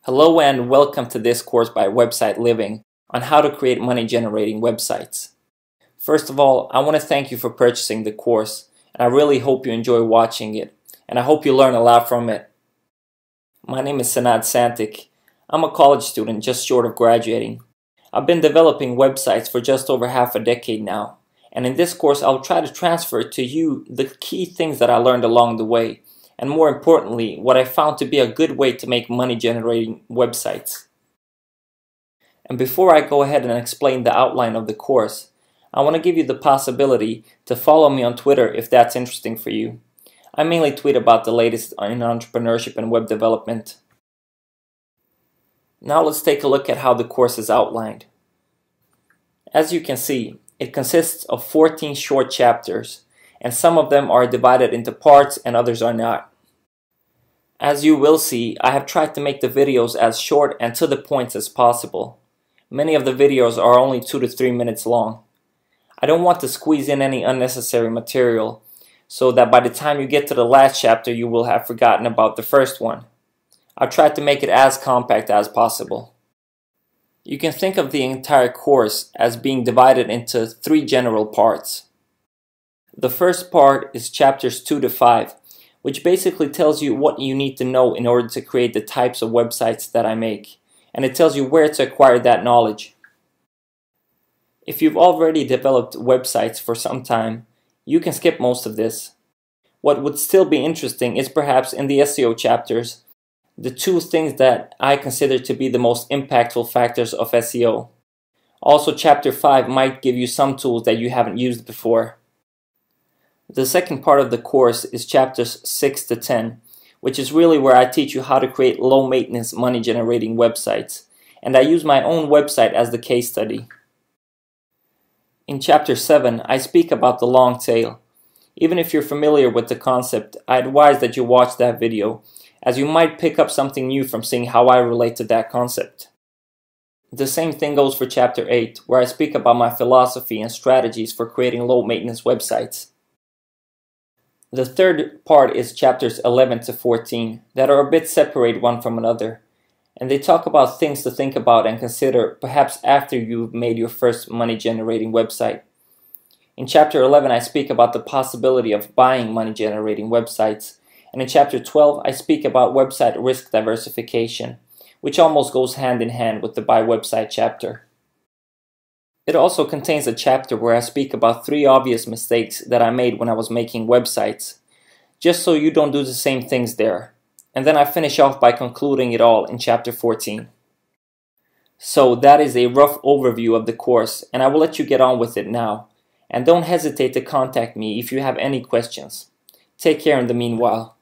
Hello and welcome to this course by Website Living on how to create money generating websites. First of all, I want to thank you for purchasing the course, and I really hope you enjoy watching it, and I hope you learn a lot from it. My name is Sanad Santik. I'm a college student just short of graduating. I've been developing websites for just over half a decade now, and in this course I'll try to transfer to you the key things that I learned along the way, and more importantly, what I found to be a good way to make money generating websites. And before I go ahead and explain the outline of the course, I want to give you the possibility to follow me on Twitter if that's interesting for you. I mainly tweet about the latest in entrepreneurship and web development. Now let's take a look at how the course is outlined. As you can see, it consists of 14 short chapters, and some of them are divided into parts and others are not. As you will see, I have tried to make the videos as short and to the point as possible. Many of the videos are only 2 to 3 minutes long. I don't want to squeeze in any unnecessary material, so that by the time you get to the last chapter you will have forgotten about the first one. I've tried to make it as compact as possible. You can think of the entire course as being divided into 3 general parts. The first part is chapters 2 to 5, which basically tells you what you need to know in order to create the types of websites that I make, and it tells you where to acquire that knowledge. If you've already developed websites for some time, you can skip most of this. What would still be interesting is perhaps in the SEO chapters, the 2 things that I consider to be the most impactful factors of SEO. Also, chapter 5 might give you some tools that you haven't used before. The second part of the course is chapters 6 to 10, which is really where I teach you how to create low-maintenance money-generating websites, and I use my own website as the case study. In chapter 7, I speak about the long tail. Even if you're familiar with the concept, I advise that you watch that video, as you might pick up something new from seeing how I relate to that concept. The same thing goes for chapter 8, where I speak about my philosophy and strategies for creating low-maintenance websites. The third part is chapters 11 to 14 that are a bit separate one from another, and they talk about things to think about and consider perhaps after you've made your first money-generating website. In chapter 11 I speak about the possibility of buying money-generating websites, and in chapter 12 I speak about website risk diversification, which almost goes hand in hand with the buy website chapter. It also contains a chapter where I speak about 3 obvious mistakes that I made when I was making websites, just so you don't do the same things there. And then I finish off by concluding it all in chapter 14. So that is a rough overview of the course, and I will let you get on with it now. And don't hesitate to contact me if you have any questions. Take care in the meanwhile.